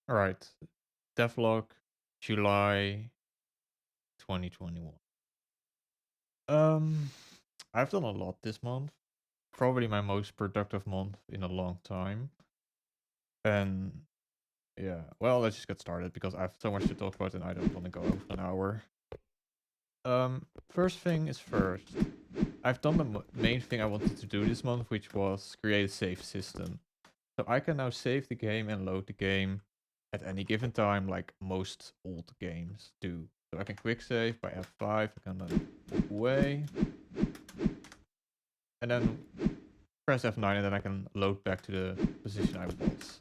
All right. Devlog, July 2021. Um, I've done a lot this month. Probably my most productive month in a long time. And yeah, well, let's just get started because I have so much to talk about and I don't want to go over an hour. First thing is first. I've done the main thing I wanted to do this month, which was create a save system. So I can now save the game and load the game at any given time, like most old games do. So I can quick save by F5, I can then walk away, and then press F9, and then I can load back to the position I was.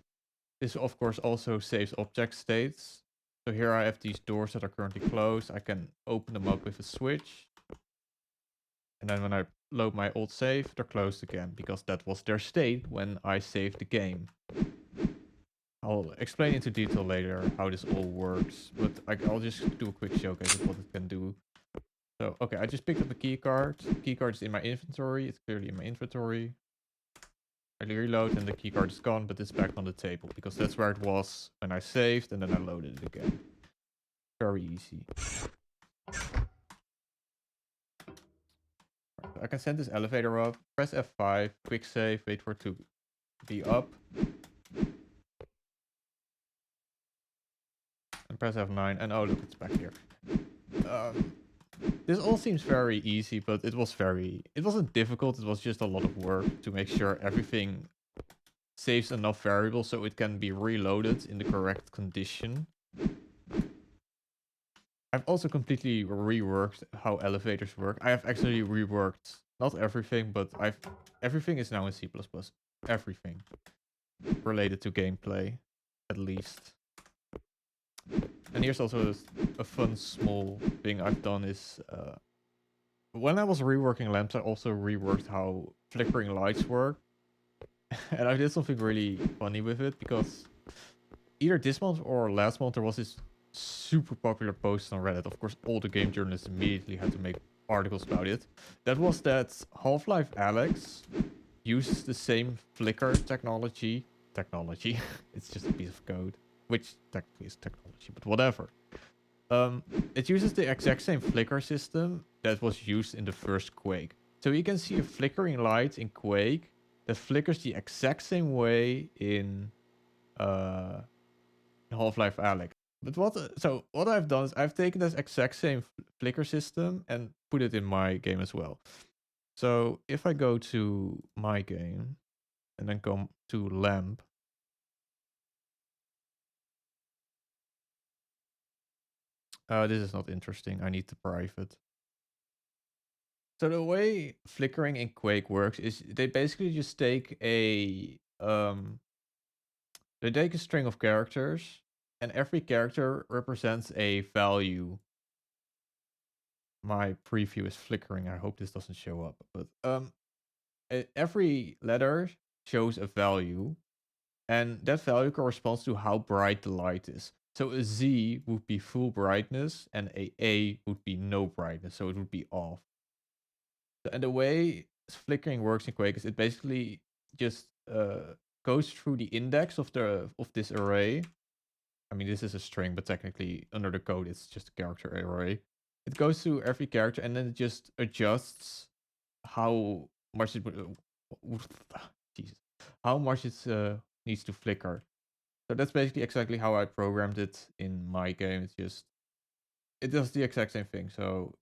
This of course also saves object states. So here I have these doors that are currently closed. I can open them up with a switch. And then when I load my old save, they're closed again because that was their state when I saved the game. I'll explain into detail later how this all works, but I'll just do a quick showcase of what it can do. So, okay, I just picked up a keycard. Keycard is in my inventory. It's clearly in my inventory. I reload and the keycard is gone, but it's back on the table because that's where it was when I saved and then I loaded it again. Very easy. I can send this elevator up, press F5, quick save, wait for it to be up. And press F9, and oh look, it's back here. This all seems very easy, but it wasn't difficult, it was just a lot of work to make sure everything saves enough variables so it can be reloaded in the correct condition. I've also completely reworked how elevators work. I have actually reworked, not everything, but everything is now in C++. Everything related to gameplay, at least. And here's also a fun small thing I've done is when I was reworking lamps, I also reworked how flickering lights work. And I did something really funny with it because either this month or last month there was this super popular post on Reddit. Of course, all the game journalists immediately had to make articles about it. That was that Half-Life Alyx uses the same flicker technology. It's just a piece of code, which technically is technology, but whatever. It uses the exact same flicker system that was used in the first Quake. So you can see a flickering light in Quake that flickers the exact same way in Half-Life Alyx. But what I've done is I've taken this exact same flicker system and put it in my game as well. So if I go to my game and then come to lamp, this is not interesting. I need the private. So the way flickering in Quake works is they basically just take they take a string of characters and every character represents a value. My preview is flickering. I hope this doesn't show up. But every letter shows a value and that value corresponds to how bright the light is. So a Z would be full brightness and a would be no brightness, so it would be off. And the way flickering works in Quake is it basically just goes through the index of this array. I mean, this is a string, but technically under the code, it's just a character array. It goes through every character and then it just adjusts how much it would, Jesus, how much it needs to flicker. So that's basically exactly how I programmed it in my game. It does the exact same thing. So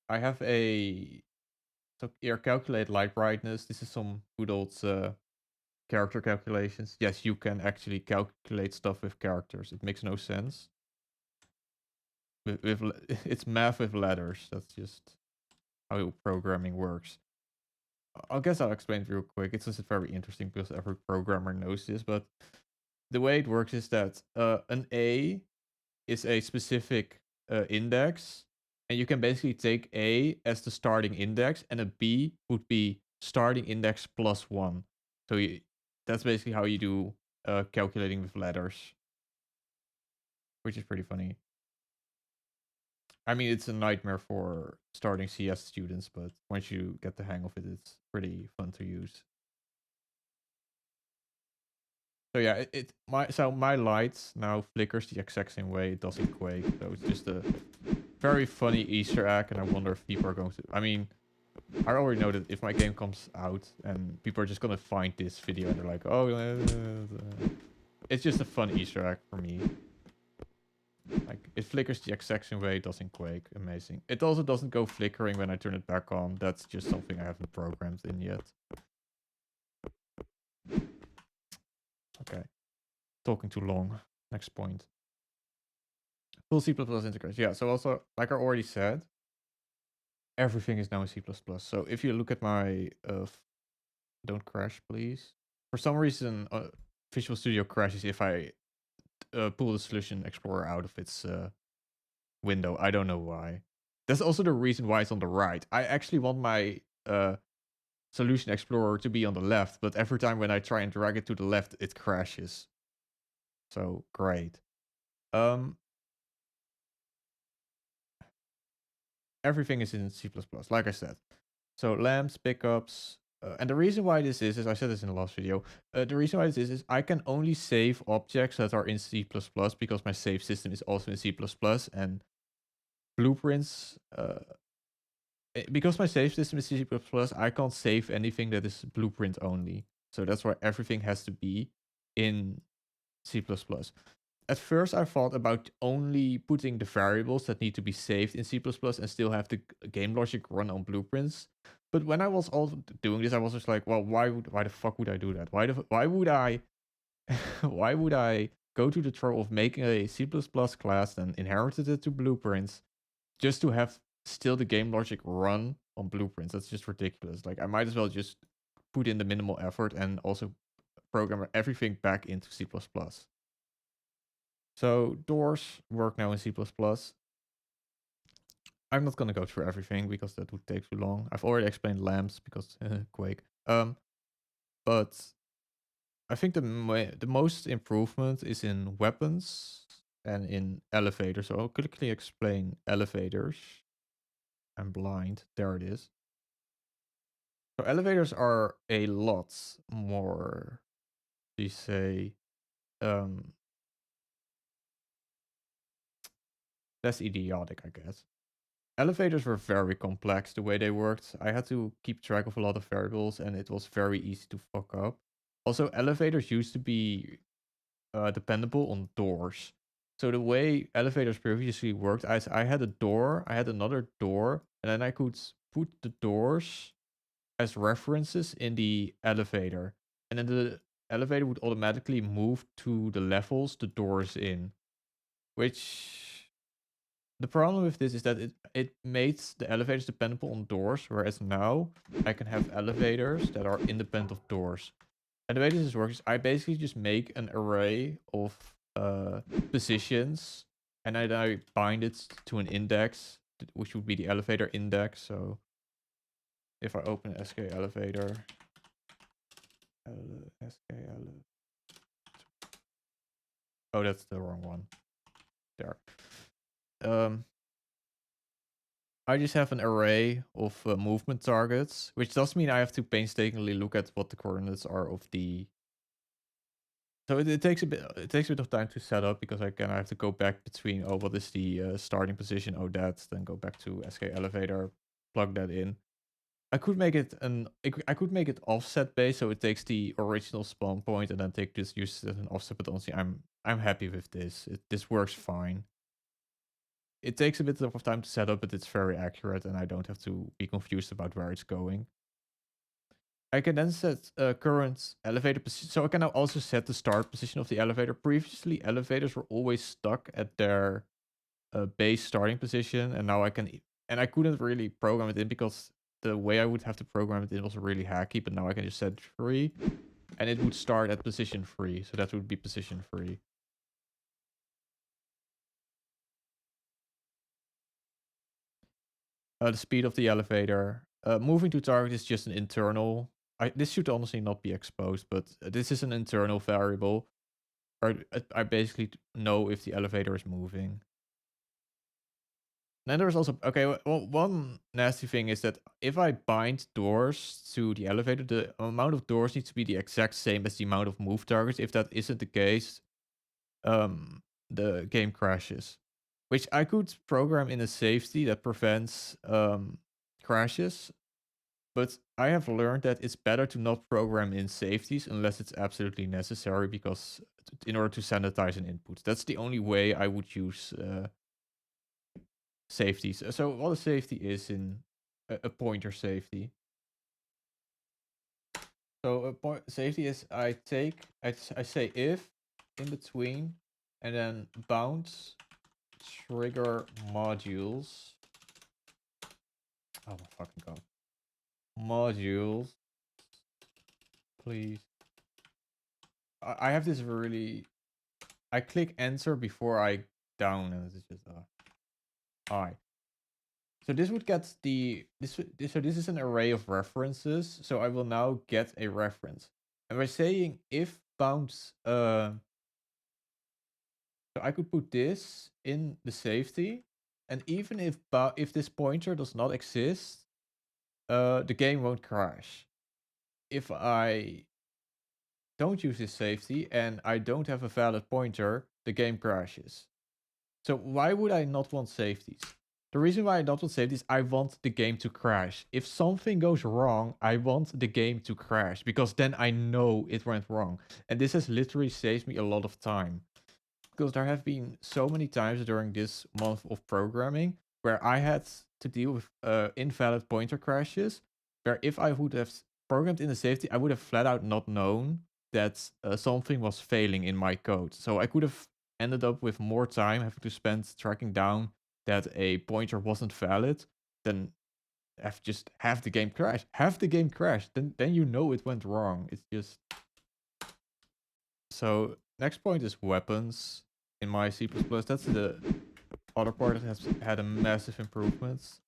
I have so here calculate light brightness. This is some good old character calculations. Yes, you can actually calculate stuff with characters. It makes no sense. It's math with letters. That's just how programming works. I guess I'll explain it real quick. It's just very interesting because every programmer knows this. But the way it works is that an A is a specific index, and you can basically take A as the starting index, and a B would be starting index plus 1. So that's basically how you do calculating with letters, which is pretty funny. I mean, it's a nightmare for starting CS students, but once you get the hang of it, it's pretty fun to use. So yeah, my light now flickers the exact same way it does in Quake. So it's just a very funny Easter egg, and I wonder if people are going to. I mean, I already know that if my game comes out and people are just gonna find this video and they're like, oh, it's just a fun Easter egg for me. Like, it flickers the exact same way it does in Quake. Amazing. It also doesn't go flickering when I turn it back on. That's just something I haven't programmed in yet. Okay. Talking too long. Next point. Full C++ integration. Yeah, so also, like I already said, everything is now in C++. So if you look at my... don't crash, please. For some reason, Visual Studio crashes if I pull the Solution Explorer out of its window. I don't know why. That's also the reason why it's on the right. I actually want my Solution Explorer to be on the left, but every time when I try and drag it to the left, it crashes. So, great. Everything is in C++, like I said. So lamps, pickups, and the reason why this is I said this in the last video, the reason why this is I can only save objects that are in C++ because my save system is also in C++, and blueprints, because my save system is C++, I can't save anything that is blueprint only. So that's why everything has to be in C++. At first, I thought about only putting the variables that need to be saved in C++ and still have the game logic run on blueprints. But when I was also doing this, I was just like, well, why the fuck would I do that? Why would I why would I go to the trouble of making a C++ class and inherited it to blueprints just to have still the game logic run on blueprints? That's just ridiculous. Like, I might as well just put in the minimal effort and also program everything back into C++. So doors work now in C++. I'm not gonna go through everything because that would take too long. I've already explained lamps because Quake. But I think the most improvement is in weapons and in elevators. So I'll quickly explain elevators. I'm blind. There it is. So elevators are a lot more, you say, less idiotic, I guess. Elevators were very complex the way they worked. I had to keep track of a lot of variables and it was very easy to fuck up. Also, elevators used to be dependable on doors. So the way elevators previously worked, I had a door, I had another door, and then I could put the doors as references in the elevator. And then the elevator would automatically move to the levels the door is in. Which the problem with this is that it made the elevators dependable on doors, whereas now I can have elevators that are independent of doors. And the way this works is I basically just make an array of positions, and then I bind it to an index, which would be the elevator index. So if I open SK elevator, SK elevator. Oh, that's the wrong one. There. I just have an array of movement targets, which does mean I have to painstakingly look at what the coordinates are of the. So it takes a bit. It takes a bit of time to set up because I have to go back between what is the starting position, that, then go back to SK elevator, plug that in. I could make it I could make it offset based, so it takes the original spawn point and then use it as an offset. But honestly, I'm happy with this. This works fine. It takes a bit of time to set up, but it's very accurate, and I don't have to be confused about where it's going. I can then set current elevator position. So I can now also set the start position of the elevator. Previously, elevators were always stuck at their base starting position, and now I can... And I couldn't really program it in because the way I would have to program it in was really hacky, but now I can just set it free, and it would start at position 3. So that would be position 3. The speed of the elevator. Moving to target is just an internal. This should honestly not be exposed, but this is an internal variable. I basically know if the elevator is moving. then there's also well, one nasty thing is that if I bind doors to the elevator, the amount of doors needs to be the exact same as the amount of move targets. If that isn't the case, um, the game crashes. Which I could program in a safety that prevents crashes, but I have learned that it's better to not program in safeties unless it's absolutely necessary, because in order to sanitize an input, that's the only way I would use safeties. So what a safety is in a pointer safety. So a safety is I say if in between and then bounce trigger modules. Oh my fucking god. Modules, please. I have this really. I click enter before I down, and it's just alright. So this would get so this is an array of references. So I will now get a reference, and by saying if bounce, so I could put this in the safety, and even if this pointer does not exist, the game won't crash. If I don't use this safety and I don't have a valid pointer, the game crashes. So why would I not want safeties? The reason why I don't want safeties, I want the game to crash. If something goes wrong, I want the game to crash, because then I know it went wrong. And this has literally saved me a lot of time, because there have been so many times during this month of programming where I had to deal with invalid pointer crashes, where if I would have programmed in the safety, I would have flat out not known that something was failing in my code. So I could have ended up with more time having to spend tracking down that a pointer wasn't valid than have the game crash. Have the game crash, then you know it went wrong. It's just. So next point is weapons in my C++. That's the other part that has had a massive improvement.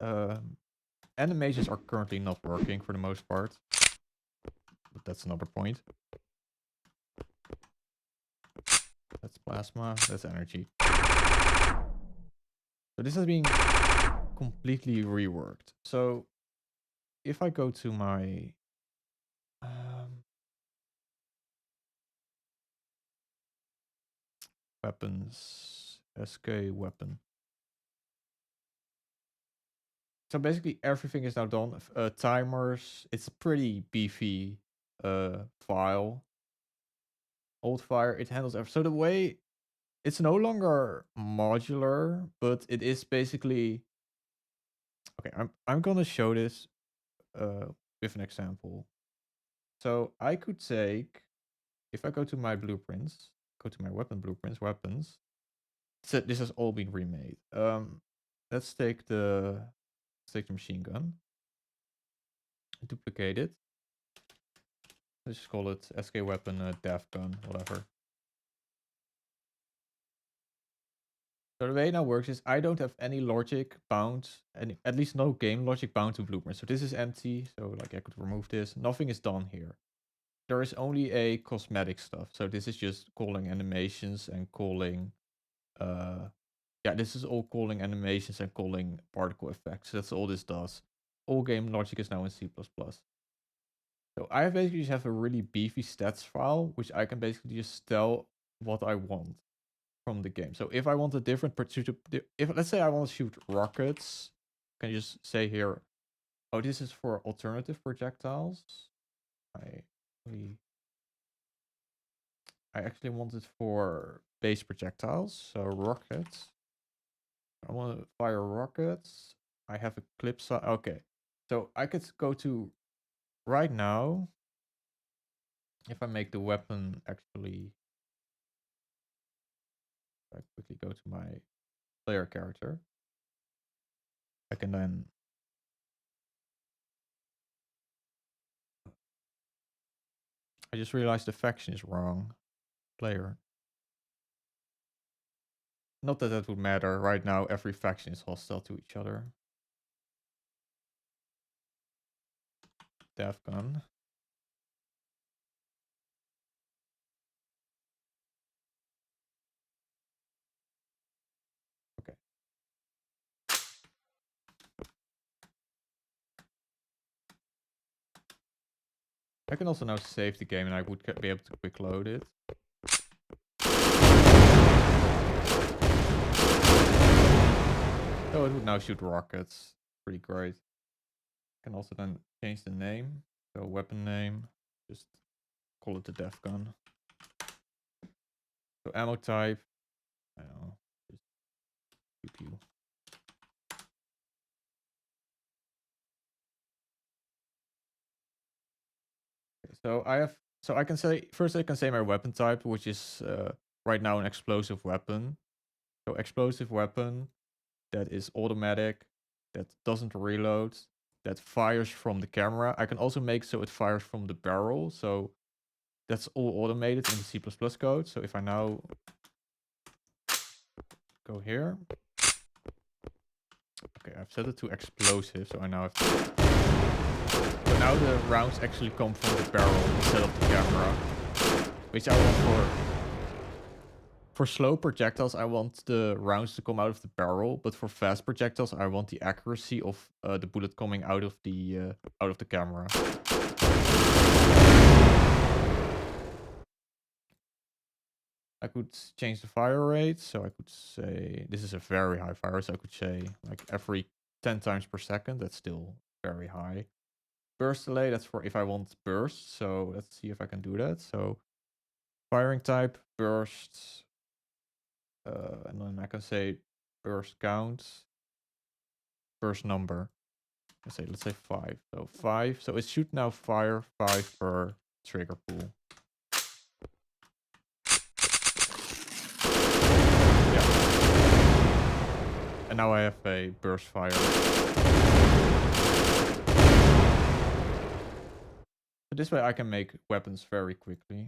Animations are currently not working for the most part, but that's another point. That's plasma, that's energy. So this has been completely reworked. So if I go to my weapons, SK weapon. So basically everything is now done. Timers, it's a pretty beefy file. Old fire, it handles everything. So the way, it's no longer modular, but it is basically. Okay, I'm gonna show this with an example. So I could take, if I go to my blueprints, go to my weapon blueprints, weapons. So this has all been remade. Let's take the machine gun, duplicate it. Let's just call it SK weapon, dev gun, whatever. So the way it now works is I don't have any logic bound, at least no game logic bound to blueprint. So this is empty. So like I could remove this. Nothing is done here. There is only a cosmetic stuff. So this is just calling animations and calling, yeah, this is all calling animations and calling particle effects. That's all this does. All game logic is now in C++. So I basically just have a really beefy stats file, which I can basically just tell what I want from the game. So if I want a different if let's say I want to shoot rockets, I can just say here, oh, this is for alternative projectiles. I actually want it for base projectiles, so rockets. I want to fire rockets. I have a clip size. Okay, so I could go to right now. If I make the weapon actually, if I quickly go to my player character, I can then. I just realized the faction is wrong. Player. Not that that would matter. Right now, every faction is hostile to each other. Dev gun. Okay. I can also now save the game and I would be able to quick load it. Oh, it would now shoot rockets. Pretty great. I can also then change the name. So weapon name, just call it the death gun. So ammo type, I don't know, just pew pew. Okay, so I can say, first I can say my weapon type, which is right now an explosive weapon. So explosive weapon that is automatic, that doesn't reload, that fires from the camera. I can also make so it fires from the barrel. So that's all automated in the C++ code. So if I now go here, okay, I've set it to explosive. So I now have to, so now the rounds actually come from the barrel instead of the camera, which I want for slow projectiles. I want the rounds to come out of the barrel, but for fast projectiles, I want the accuracy of the bullet coming out of the camera. I could change the fire rate, so I could say this is a very high fire rate. So I could say like every 10 times per second. That's still very high. Burst delay, that's for if I want burst. So let's see if I can do that. So firing type, burst, and then I can say burst count, burst number. Let's say 5. So 5. So it should now fire 5 per trigger pull. Yeah. And now I have a burst fire. So this way I can make weapons very quickly.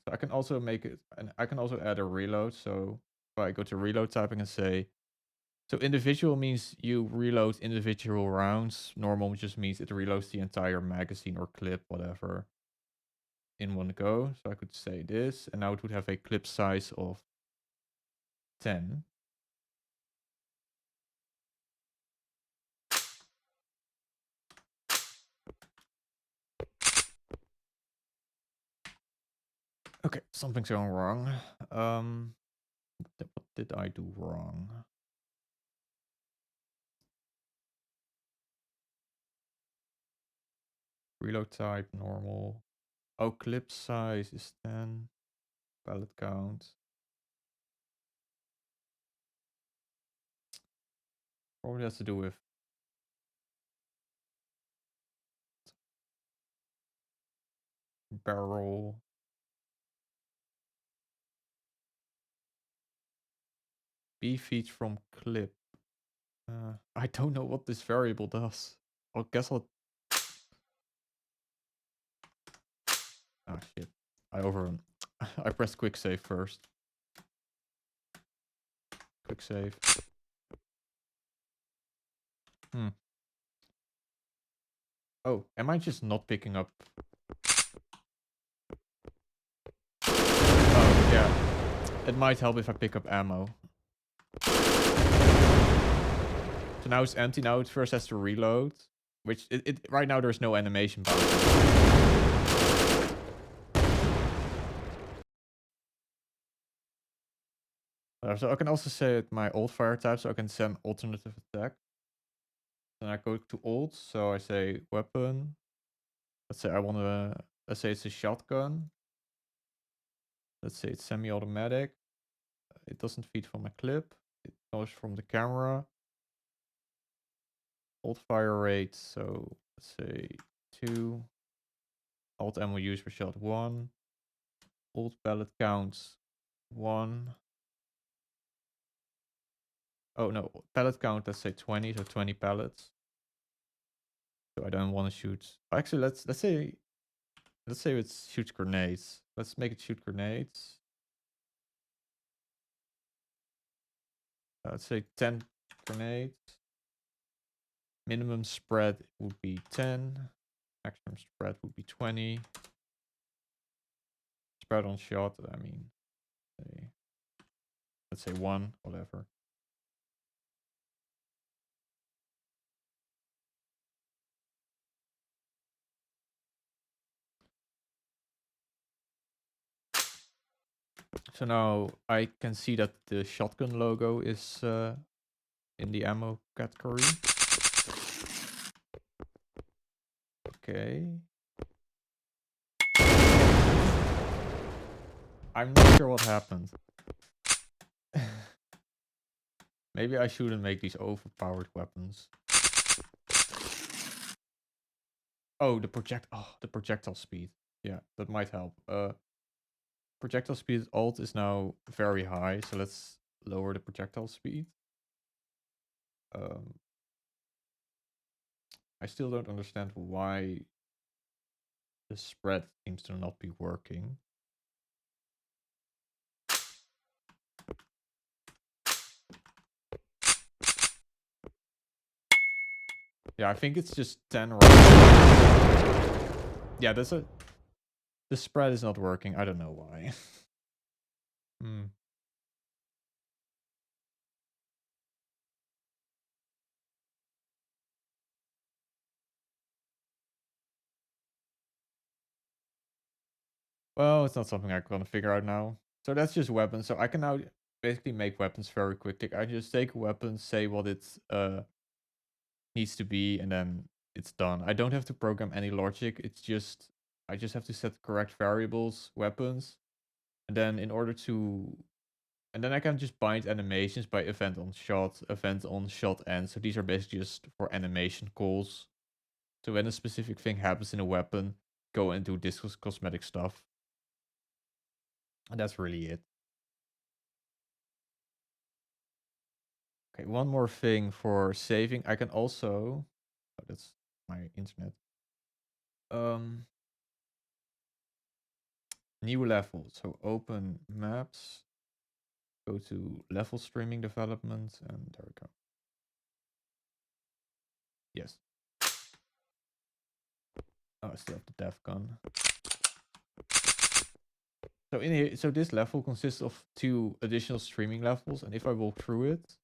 So I can also make it, and I can also add a reload. So if I go to reload type, I can say, so individual means you reload individual rounds. Normal just means it reloads the entire magazine or clip, whatever, in one go. So I could say this, and now it would have a clip size of 10. Okay, something's going wrong. What did I do wrong? Reload type, normal. Oh, clip size is 10. Pallet count. Probably has to do with barrel. B feeds from clip. I don't know what this variable does. I guess I'll... Ah, shit. I pressed quick save first. Quick save. Oh, am I just not picking up? Oh, yeah. It might help if I pick up ammo. So now it's empty. Now it first has to reload. Which, right now there's no animation bound. So I can also set my alt fire type, so I can send alternative attack. Then I go to alt, so I say weapon. Let's say I want to, let's say it's a shotgun. Let's say it's semi-automatic. It doesn't feed from a clip. It goes from the camera. Alt fire rate, so let's say 2. Alt ammo use per shot 1. Alt pellet count 1. Oh no, pellet count, let's say 20, so 20 pellets. So I don't want to shoot. Actually, let's say it shoots grenades. Let's make it shoot grenades. Let's say 10 grenades. Minimum spread would be 10. Maximum spread would be 20. Spread on shot, I mean, let's say 1, whatever. So now I can see that the shotgun logo is in the ammo category. Okay. I'm not sure what happened. Maybe I shouldn't make these overpowered weapons. Oh, the projectile speed. Yeah, that might help. Projectile speed alt is now very high, so let's lower the projectile speed. I still don't understand why the spread seems to not be working. Yeah, I think it's just 10 rounds. Yeah, the spread is not working. I don't know why. Well, it's not something I'm gonna figure out now. So that's just weapons. So I can now basically make weapons very quickly. I just take a weapon, say what it needs to be, and then it's done. I don't have to program any logic. I just have to set correct variables, weapons, and then and then I can just bind animations by event on shot end. So these are basically just for animation calls. So when a specific thing happens in a weapon, go and do this cosmetic stuff. And that's really it. Okay, one more thing for saving. I can also, oh, that's my internet. New level. So open maps, go to level streaming development, and there we go. Yes. Oh, I still have the dev gun. So in here, so this level consists of 2 additional streaming levels, and if I walk through it,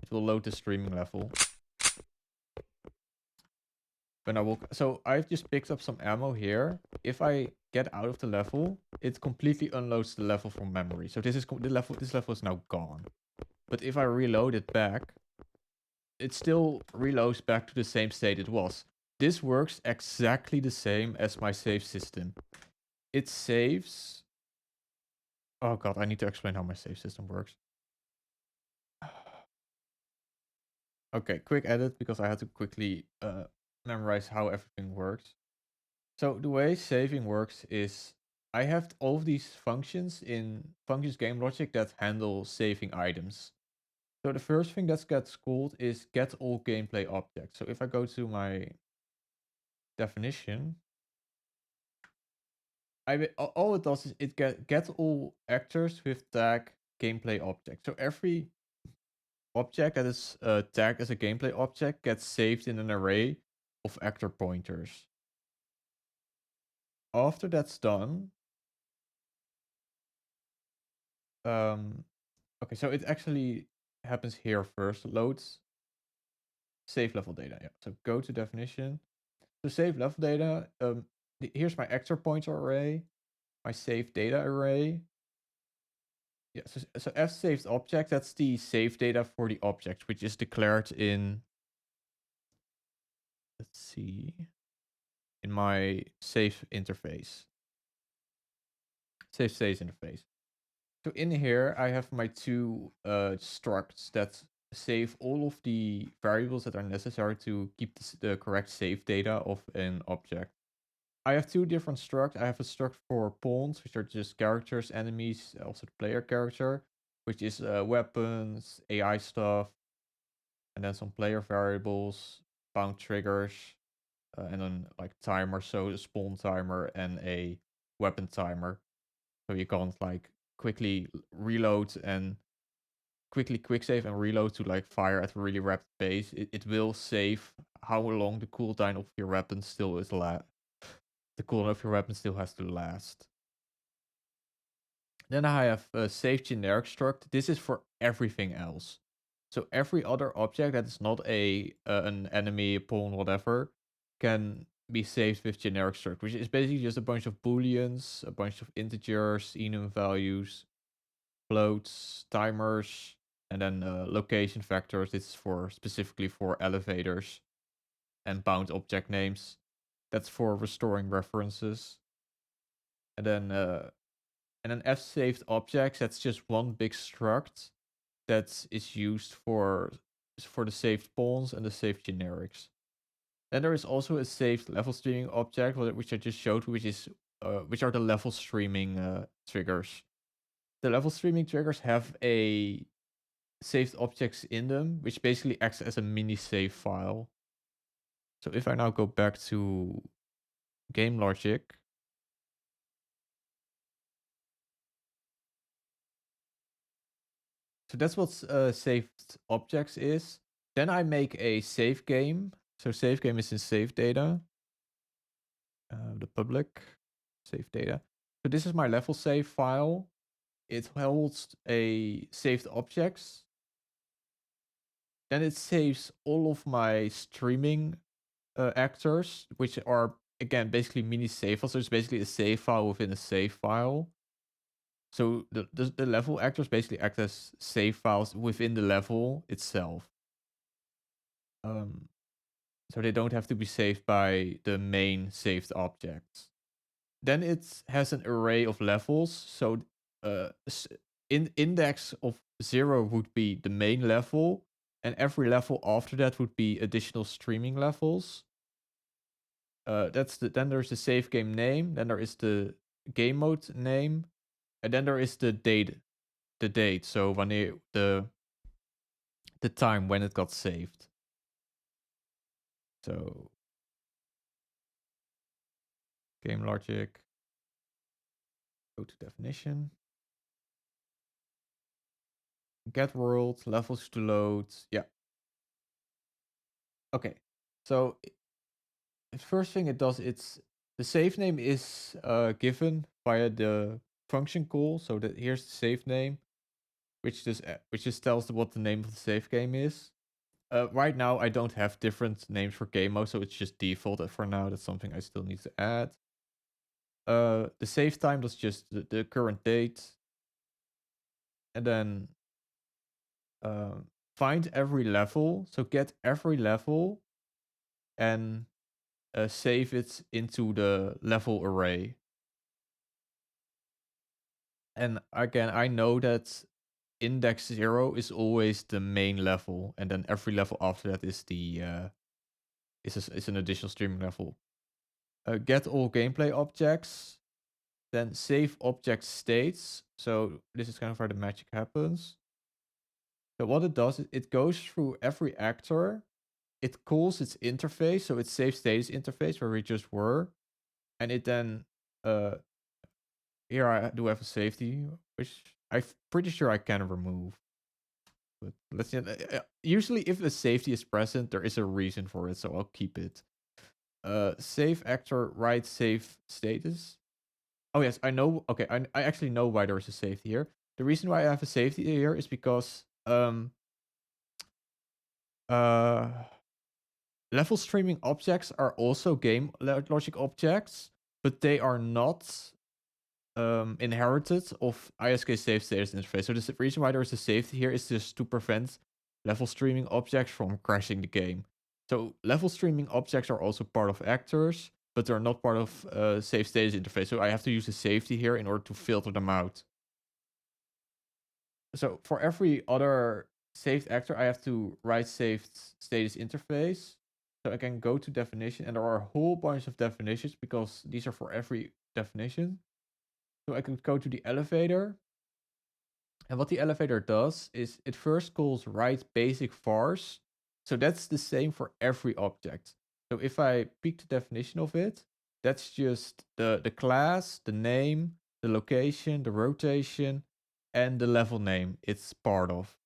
it will load the streaming level. When I walk, so I've just picked up some ammo here. If I get out of the level, it completely unloads the level from memory. So this level is now gone. But if I reload it back, it still reloads back to the same state it was. This works exactly the same as my save system. It saves. Oh god, I need to explain how my save system works. Okay, quick edit because I had to quickly memorize how everything works. So the way saving works is I have all of these functions in functions game logic that handle saving items. So the first thing that gets called is get all gameplay objects. So if I go to my definition, all it does is it get all actors with tag gameplay object. So every object that is tagged as a gameplay object gets saved in an array of actor pointers. After that's done, okay, so it actually happens here first. Loads save level data. Yeah. So go to definition. So save level data. Here's my actor pointer array, my save data array. Yeah. So f saved object. That's the save data for the object, which is declared in. Let's see. In my save interface. Save states interface. So in here, I have my 2 structs that save all of the variables that are necessary to keep the correct save data of an object. I have 2 different structs. I have a struct for pawns, which are just characters, enemies, also the player character, which is weapons, AI stuff, and then some player variables, bound triggers, and then like timer, so a spawn timer and a weapon timer. So you can't like quickly reload and quick save and reload to like fire at a really rapid pace. It will save how long the cooldown of your weapon still is the cooldown of your weapon still has to last. Then I have a save generic struct. This is for everything else. So every other object that is not an enemy, a pawn, whatever, can be saved with generic struct, which is basically just a bunch of booleans, a bunch of integers, enum values, floats, timers, and then location vectors. This is for specifically for elevators and bound object names. That's for restoring references. And then f saved objects. That's just one big struct that is used for the saved pawns and the saved generics. Then there is also a saved level streaming object, which I just showed, which are the level streaming triggers. The level streaming triggers have a saved objects in them, which basically acts as a mini save file. So if I now go back to game logic, so that's what saved objects is. Then I make a save game. So save game is in save data, the public save data. So this is my level save file. It holds a saved objects. Then it saves all of my streaming actors, which are again basically mini save files. So it's basically a save file within a save file. So the level actors basically act as save files within the level itself. So they don't have to be saved by the main saved objects. Then it has an array of levels. So index of 0 would be the main level, and every level after that would be additional streaming levels. Then there's the save game name, then there is the game mode name, and then there is the date. So when the time when it got saved. So game logic, go to definition, get world, levels to load. Yeah. Okay. So the first thing it does, the save name is given via the function call. So that here's the save name, which just tells what the name of the save game is. Right now I don't have different names for game mode, so it's just default for now. That's something I still need to add. The save time does just the current date, and then find every level. So get every level and save it into the level array. And again, I know that index 0 is always the main level, and then every level after that is is an additional streaming level. Get all gameplay objects, then save object states. So this is kind of where the magic happens. So what it does is it goes through every actor, it calls its interface, so it saves status interface where we just were, and it then here I do have a safety, which I'm pretty sure I can remove. But let's see. Usually, if a safety is present, there is a reason for it, so I'll keep it. Save actor, write save status. Oh yes, I know. Okay, I actually know why there is a safety here. The reason why I have a safety here is because level streaming objects are also game logic objects, but they are not inherited of ISK save status interface. So the reason why there is a safety here is just to prevent level streaming objects from crashing the game. So level streaming objects are also part of actors, but they're not part of save status interface. So I have to use a safety here in order to filter them out. So for every other saved actor, I have to write saved status interface. So I can go to definition, and there are a whole bunch of definitions because these are for every definition. So I could go to the elevator. And what the elevator does is it first calls write basic vars. So that's the same for every object. So if I pick the definition of it, that's just the class, the name, the location, the rotation, and the level name it's part of.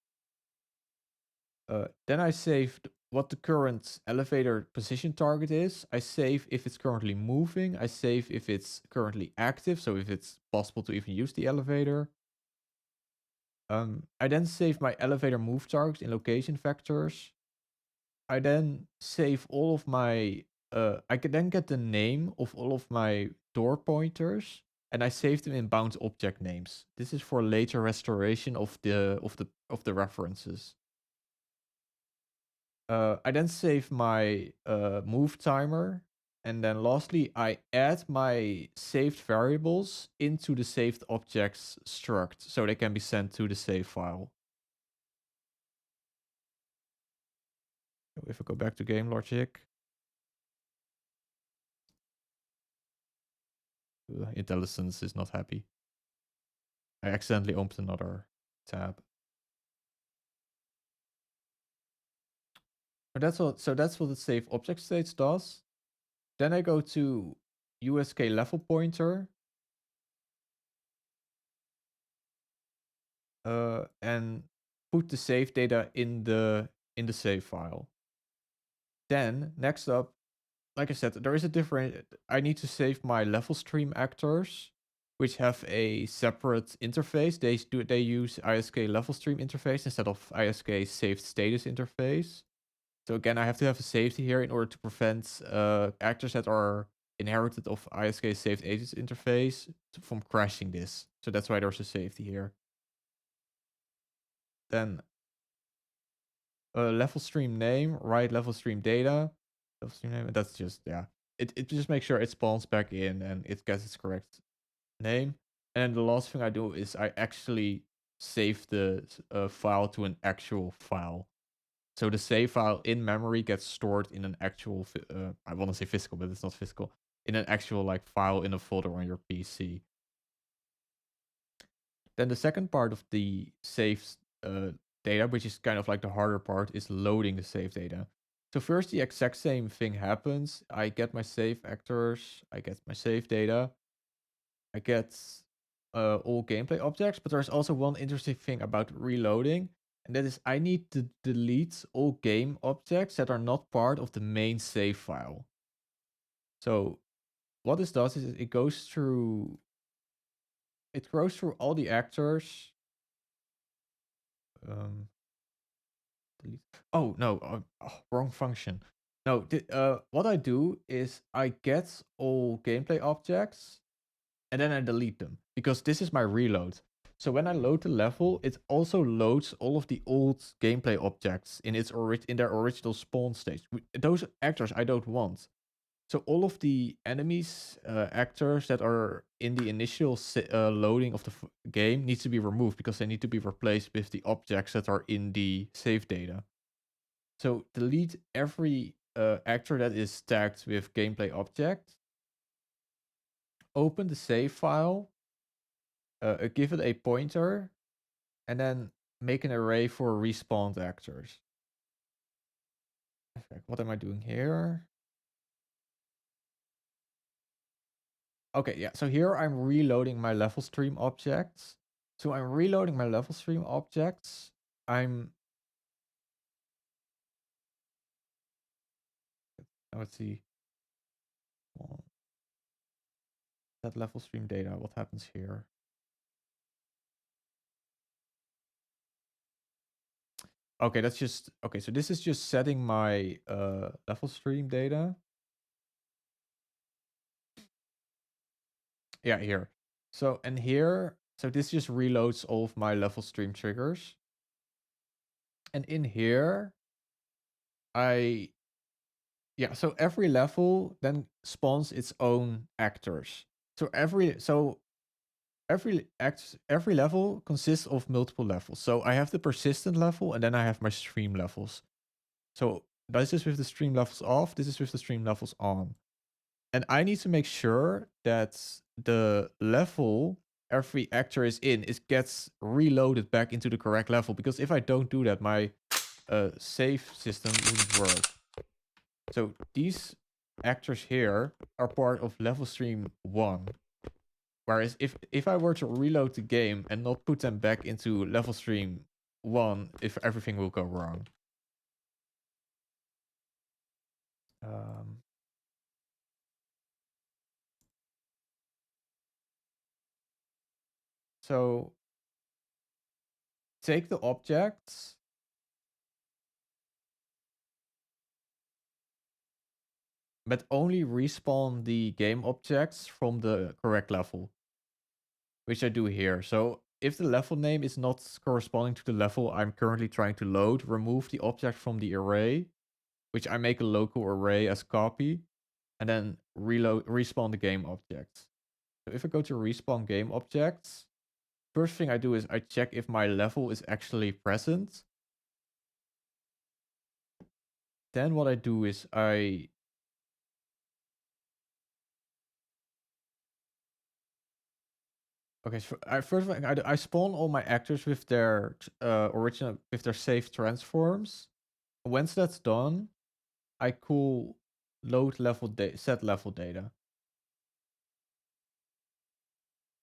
Then I saved what the current elevator position target is. I save if it's currently moving. I save if it's currently active, so if it's possible to even use the elevator. I then save my elevator move target in location vectors. I then save all of my I can then get the name of all of my door pointers. and I saved them in bound object names. This is for later restoration of the references. I then save my move timer, and then lastly, I add my saved variables into the saved objects struct, so they can be sent to the save file. So if I go back to game logic, IntelliSense is not happy. I accidentally opened another tab. But that's what. So that's what the save object states does. Then I go to USK level pointer, and put the save data in the save file. Then next up, like I said, there is a different. I need to save my level stream actors, which have a separate interface. They use ISK level stream interface instead of ISK saved status interface. So again, I have to have a safety here in order to prevent actors that are inherited of ISK saved agents interface from crashing this. So that's why there's a safety here. Then level stream name, write level stream data, level stream name. That's just It just makes sure it spawns back in and it gets its correct name. And the last thing I do is I actually save the file to an actual file. So the save file in memory gets stored in an actual, I want to say physical, but it's not physical, in an actual like file in a folder on your PC. Then the second part of the saved data, which is kind of like the harder part, is loading the save data. So first the exact same thing happens. I get my save actors, I get my save data, I get all gameplay objects, but there's also one interesting thing about reloading, and that is I need to delete all game objects that are not part of the main save file. So what this does is it goes through all the actors. Delete. Oh no, wrong function. No, what I do is I get all gameplay objects and then I delete them because this is my reload. So when I load the level, it also loads all of the old gameplay objects in their original spawn state. Those actors I don't want. So all of the enemies, actors that are in the initial loading of the game needs to be removed because they need to be replaced with the objects that are in the save data. So delete every actor that is tagged with gameplay object. Open the save file, give it a pointer, and then make an array for respawned actors. What am I doing here? Okay, yeah. So here I'm reloading my level stream objects. So I'm reloading my level stream objects. Let's see. That level stream data, what happens here? Okay, that's just, okay, so this is just setting my level stream data. Yeah, here. So, and here, so this just reloads all of my level stream triggers. And in here, so every level then spawns its own actors. So every level consists of multiple levels. So I have the persistent level and then I have my stream levels. So this is with the stream levels off, this is with the stream levels on. And I need to make sure that the level every actor is in gets reloaded back into the correct level, because if I don't do that, my save system wouldn't work. So these actors here are part of level stream 1. Whereas if I were to reload the game and not put them back into level stream 1, if everything will go wrong. So take the objects, but only respawn the game objects from the correct level. which I do here. So if the level name is not corresponding to the level I'm currently trying to load, remove the object from the array, which I make a local array as copy, and then respawn the game objects. So if I go to respawn game objects, first thing I do is I check if my level is actually present. Then what I do is okay, so first thing I spawn all my actors with their saved transforms. Once that's done, I call set level data.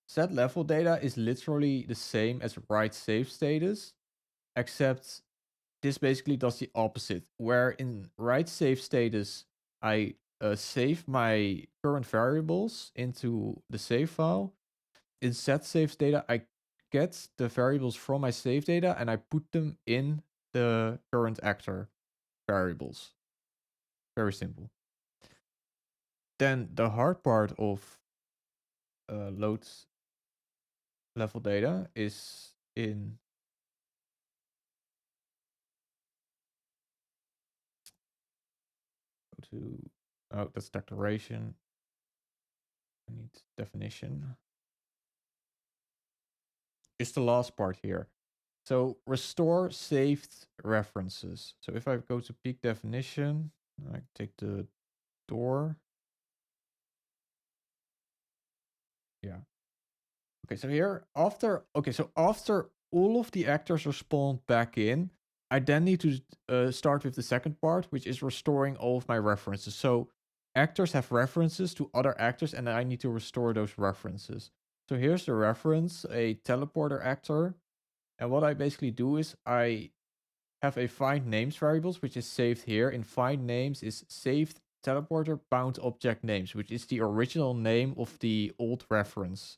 Set level data is literally the same as write save status, except this basically does the opposite. Where in write save status, I save my current variables into the save file. In set save data, I get the variables from my save data and I put them in the current actor variables. Very simple. Then the hard part of load level data is in that's declaration. I need definition. It's the last part here. So restore saved references. So if I go to peak definition, I take the door. Yeah. Okay, so here after all of the actors are spawned back in, I then need to start with the second part, which is restoring all of my references. So actors have references to other actors, and I need to restore those references. So here's the reference, a teleporter actor. And what I basically do is I have a find names variables, which is saved here. In find names is saved teleporter bound object names, which is the original name of the old reference.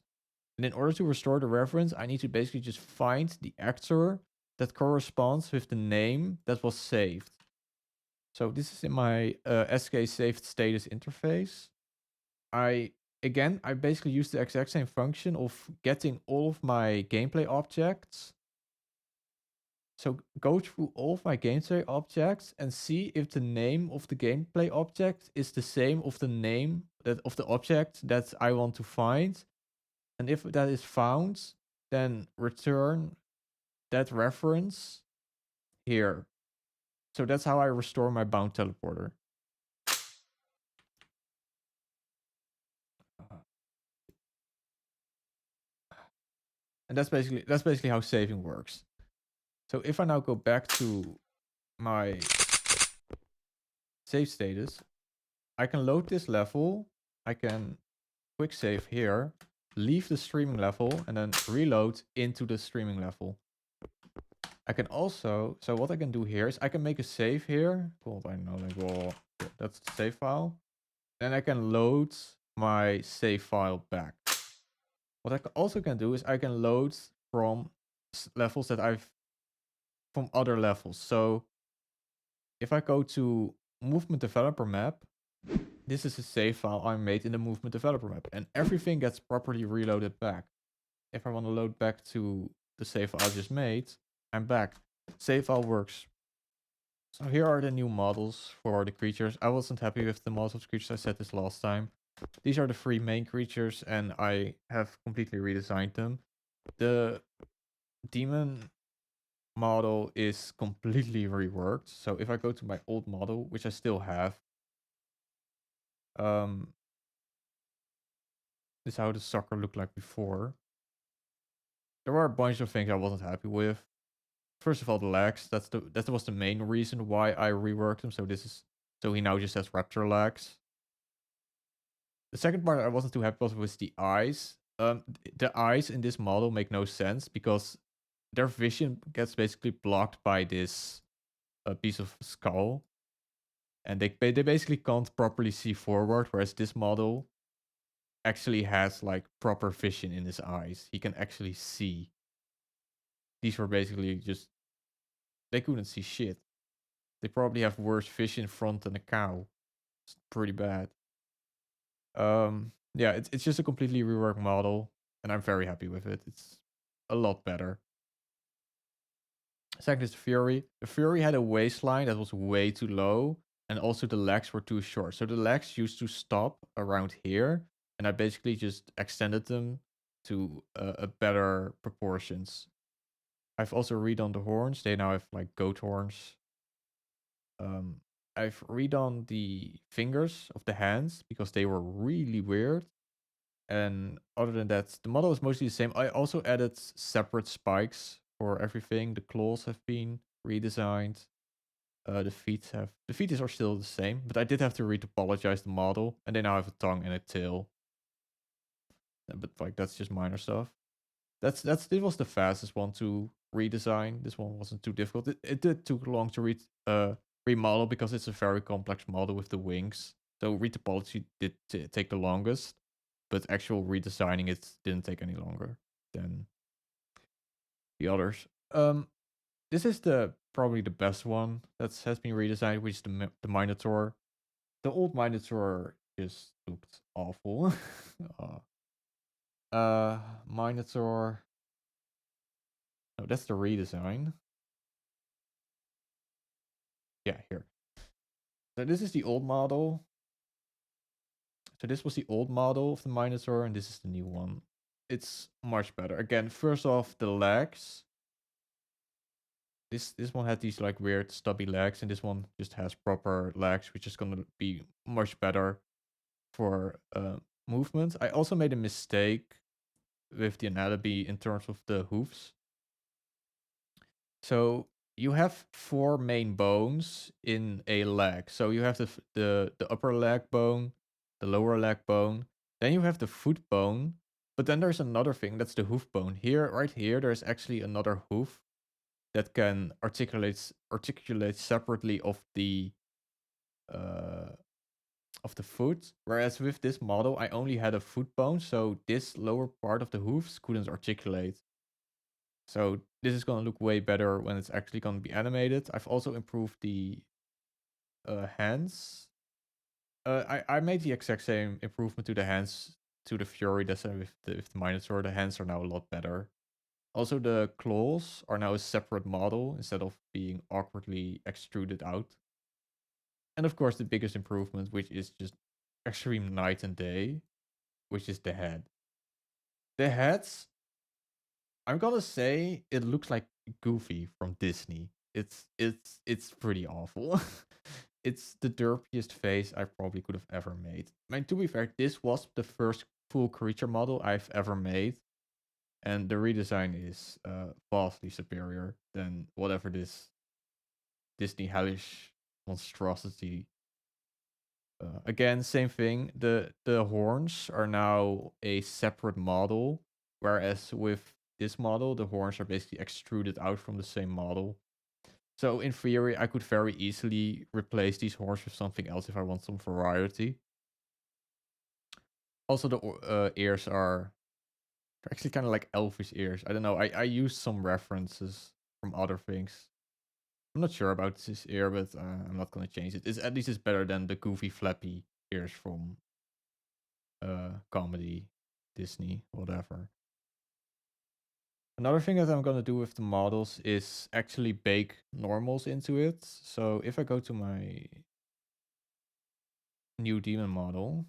And in order to restore the reference, I need to basically just find the actor that corresponds with the name that was saved. So this is in my SK saved status interface. I basically use the exact same function of getting all of my gameplay objects. So go through all of my gameplay objects and see if the name of the gameplay object is the same of the name of the object that I want to find. And if that is found, then return that reference here. So that's how I restore my bound teleporter. And that's basically how saving works. So if I now go back to my save status, I can load this level. I can quick save here, leave the streaming level, and then reload into the streaming level. I can also, so what I can do here is I can make a save here. Called, I know, like, well, that's the save file. Then I can load my save file back. What I also can do is I can load from levels that from other levels. So if I go to movement developer map, this is a save file I made in the movement developer map, and everything gets properly reloaded back. If I want to load back to the save file I just made, I'm back. Save file works. So here are the new models for the creatures. I wasn't happy with the models of the creatures. I said this last time. These are the 3 main creatures, and I have completely redesigned them. The demon model is completely reworked. So if I go to my old model, which I still have, this is how the sucker looked like before. There were a bunch of things I wasn't happy with. First of all, the legs. That was the main reason why I reworked him. So he now just has raptor legs. The second part I wasn't too happy with was the eyes. The eyes in this model make no sense because their vision gets basically blocked by this piece of skull, and they basically can't properly see forward. Whereas this model actually has like proper vision in his eyes. He can actually see. These were basically just they couldn't see shit. They probably have worse vision front than a cow. It's pretty bad. Yeah, it's just a completely reworked model. and I'm very happy with it. It's a lot better. Second is the Fury. The Fury had a waistline that was way too low, and also the legs were too short. So the legs used to stop around here, and I basically just extended them to a better proportions. I've also redone the horns. They now have like goat horns. Um, I've redone the fingers of the hands because they were really weird. And other than that, the model is mostly the same. I also added separate spikes for everything. The claws have been redesigned. The feet are still the same, but I did have to retopologize the model, and they now have a tongue and a tail. But like that's just minor stuff. This was the fastest one to redesign. This one wasn't too difficult. It did took long to remodel because it's a very complex model with the wings. So retopology did take the longest, but actual redesigning it didn't take any longer than the others. This is the probably the best one that has been redesigned, which is the Minotaur. The old Minotaur just looked awful. Minotaur. No, that's the redesign. Yeah, here. So this is the old model. So this was the old model of the Minotaur, and this is the new one. It's much better. Again, first off, the legs. This one had these like weird stubby legs, and this one just has proper legs, which is gonna be much better for movement. I also made a mistake with the anatomy in terms of the hoofs. So you have four main bones in a leg. So you have the upper leg bone, the lower leg bone, then you have the foot bone, but then there's another thing that's the hoof bone. Here, right here, there's actually another hoof that can articulate separately uh of the foot. Whereas with this model, I only had a foot bone, so this lower part of the hoofs couldn't articulate. So this is gonna look way better when it's actually gonna be animated. I've also improved the hands. I made the exact same improvement to the hands to the Fury that's with the Minotaur. The hands are now a lot better. Also, the claws are now a separate model instead of being awkwardly extruded out. And of course, the biggest improvement, which is just extreme night and day, which is the head. The heads, I'm gonna say it looks like Goofy from Disney. It's pretty awful. It's the derpiest face I probably could have ever made. I mean, to be fair, this was the first full creature model I've ever made, and the redesign is vastly superior than whatever this Disney hellish monstrosity. Again, same thing. The horns are now a separate model, whereas with this model, the horns are basically extruded out from the same model. So in theory, I could very easily replace these horns with something else if I want some variety. Also, the ears are actually kind of like elfish ears. I don't know. I used some references from other things. I'm not sure about this ear, but I'm not gonna change it. At least it's better than the goofy flappy ears from comedy, Disney, whatever. Another thing that I'm gonna do with the models is actually bake normals into it. So if I go to my new demon model,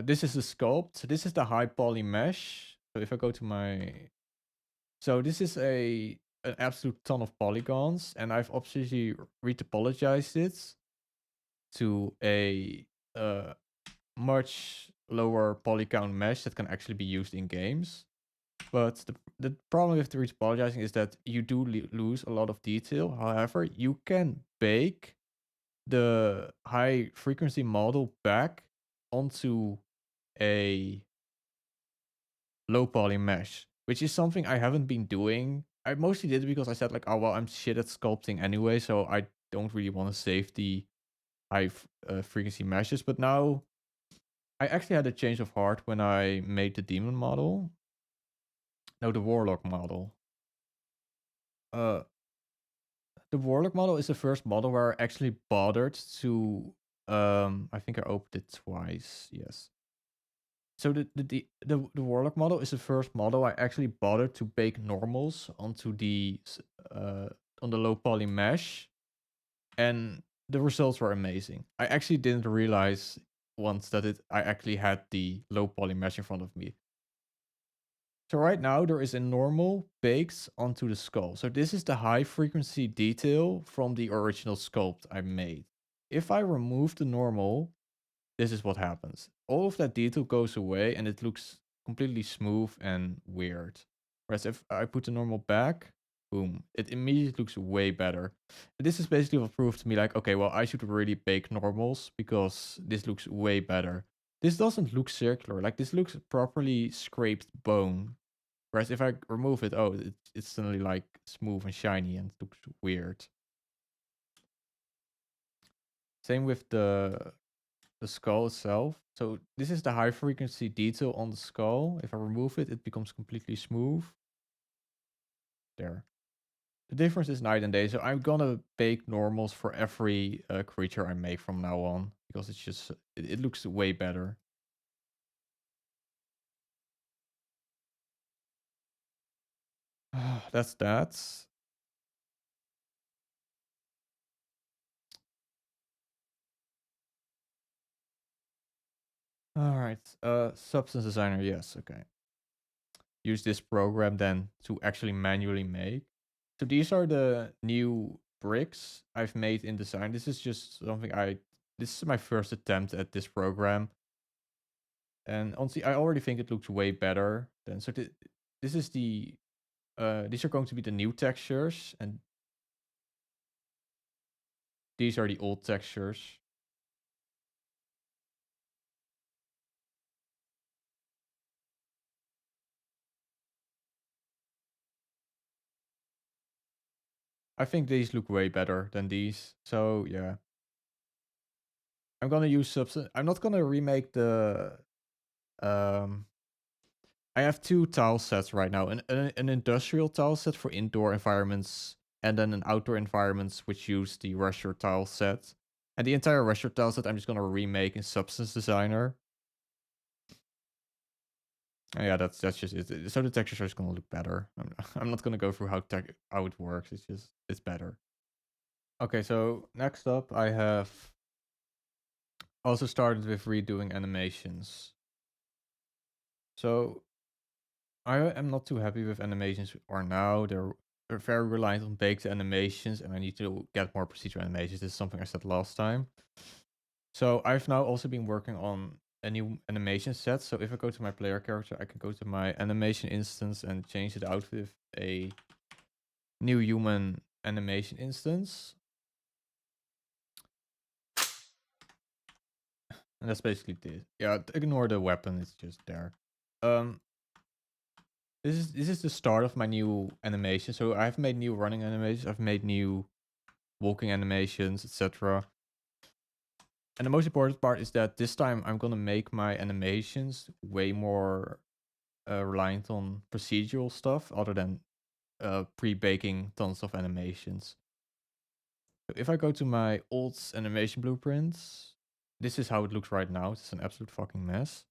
this is the sculpt. This is the high poly mesh. So if I go to my, so this is an absolute ton of polygons, and I've obviously retopologized it to a much lower poly count mesh that can actually be used in games. But the problem with the retopologizing is that you do lose a lot of detail. However, you can bake the high frequency model back onto a low poly mesh, which is something I haven't been doing. I mostly did it because I said like, oh well, I'm shit at sculpting anyway, so I don't really want to save the high frequency meshes. But now I actually had a change of heart when I made the demon model. No, the warlock model. Uh, the Warlock model is the first model where I actually bothered to. I think I opened it twice. Yes. So the Warlock model is the first model I actually bothered to bake normals onto uh on the low poly mesh, and the results were amazing. I actually didn't realize once that I actually had the low poly mesh in front of me. So right now there is a normal baked onto the skull. So this is the high frequency detail from the original sculpt I made. If I remove the normal, this is what happens. All of that detail goes away and it looks completely smooth and weird. Whereas if I put the normal back, boom, it immediately looks way better. This is basically what proved to me like, okay, well, I should really bake normals because this looks way better. This doesn't look circular. Like this looks properly scraped bone. Whereas if I remove it, oh, it's suddenly like smooth and shiny and it looks weird. Same with the skull itself. So this is the high frequency detail on the skull. If I remove it, it becomes completely smooth. There. The difference is night and day. So I'm gonna bake normals for every creature I make from now on because it's just it looks way better. That's that. All right. Substance designer. Yes. Okay. Use this program then to actually manually make. So these are the new bricks I've made in design. This is just something this is my first attempt at this program. And honestly, I already think it looks way better than so this is these are going to be the new textures and these are the old textures. I think these look way better than these. So yeah. I'm gonna use substance. I'm not gonna remake the um I have two tile sets right now, an industrial tile set for indoor environments, and then an outdoor environments which use the Resher tile set. And the entire Resher tile set I'm just gonna remake in Substance Designer. And yeah, that's just it. So the textures are just gonna look better. I'm not gonna go through how it works. It's better. Okay, so next up I have also started with redoing animations. So I am not too happy with animations or now. They're very reliant on baked animations, and I need to get more procedural animations. This is something I said last time. So I've now also been working on a new animation set. So if I go to my player character, I can go to my animation instance and change it out with a new human animation instance. And that's basically this. Yeah, ignore the weapon, it's just there. Um this is the start of my new animation. So I've made new running animations, I've made new walking animations, etc. And the most important part is that this time I'm gonna make my animations way more reliant on procedural stuff other than pre-baking tons of animations. So if I go to my old animation blueprints, this is how it looks right now. It's an absolute fucking mess.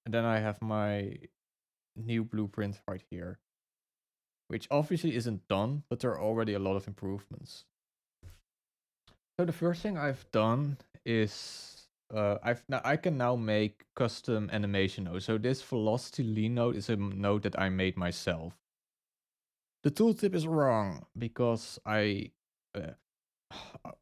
And then I have my new blueprint right here, which obviously isn't done, but there are already a lot of improvements. So the first thing I've done is I can now make custom animation nodes. So this velocity lean node is a node that I made myself. The tooltip is wrong because uh,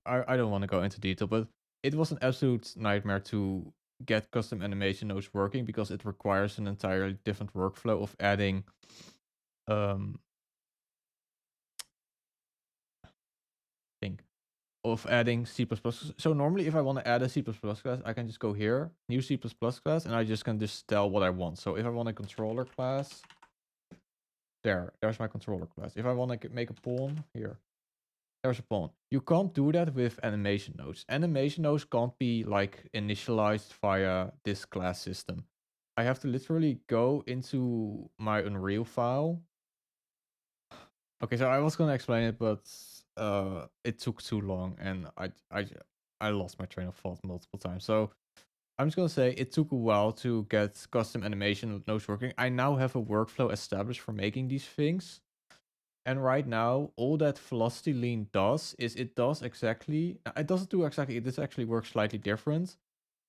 I don't want to go into detail, but it was an absolute nightmare to get custom animation nodes working because it requires an entirely different workflow of adding um think of adding C++. So normally if I want to add a C++ class, I can just go here, new C++ class, and I just can just tell what I want. So if I want a controller class, there's my controller class. If I want to make a pawn, there's a pawn. You can't do that with animation nodes. Animation nodes can't be like initialized via this class system. I have to literally go into my Unreal file. Okay, so I was gonna explain it, but it took too long, and I lost my train of thought multiple times. So I'm just gonna say it took a while to get custom animation nodes working. I now have a workflow established for making these things. And right now, all that velocity lean does is it does exactly, it doesn't do exactly, it does actually work slightly different.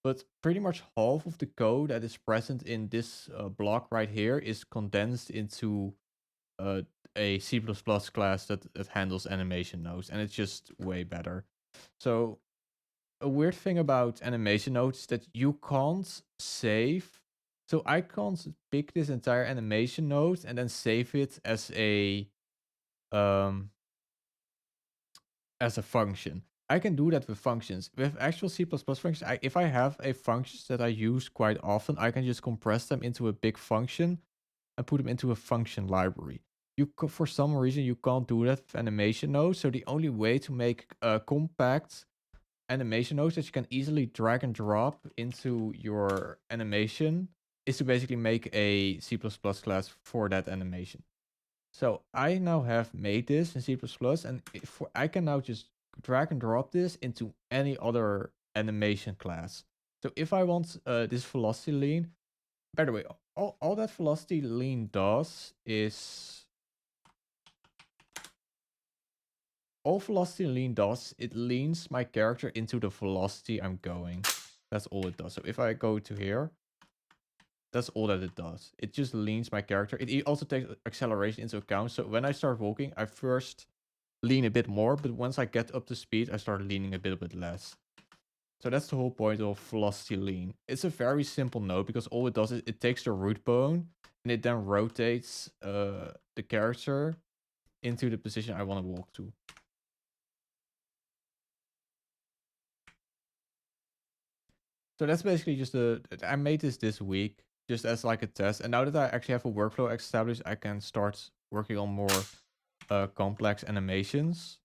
But pretty much half of the code that is present in this block right here is condensed into uh, a C++ class that handles animation nodes. And it's just way better. So a weird thing about animation nodes is that you can't save. So I can't pick this entire animation node and then save it um as a function. I can do that with functions. With actual C++ functions, if I have a functions that I use quite often, I can just compress them into a big function and put them into a function library. For some reason, you can't do that with animation nodes. So the only way to make compact animation nodes that you can easily drag and drop into your animation is to basically make a C++ class for that animation. So I now have made this in C++, and I can now just drag and drop this into any other animation class. So if I want this velocity lean, by the way, all that velocity lean does is all velocity lean does, it leans my character into the velocity I'm going. That's all it does. So if I go to here, that's all that it does. It just leans my character. It also takes acceleration into account. So when I start walking, I first lean a bit more, but once I get up to speed, I start leaning a bit less. So that's the whole point of velocity lean. It's a very simple node because all it does is it takes the root bone and it then rotates the character into the position I want to walk to. So that's basically just I made this week just as like a test. And now that I actually have a workflow established, I can start working on more complex animations.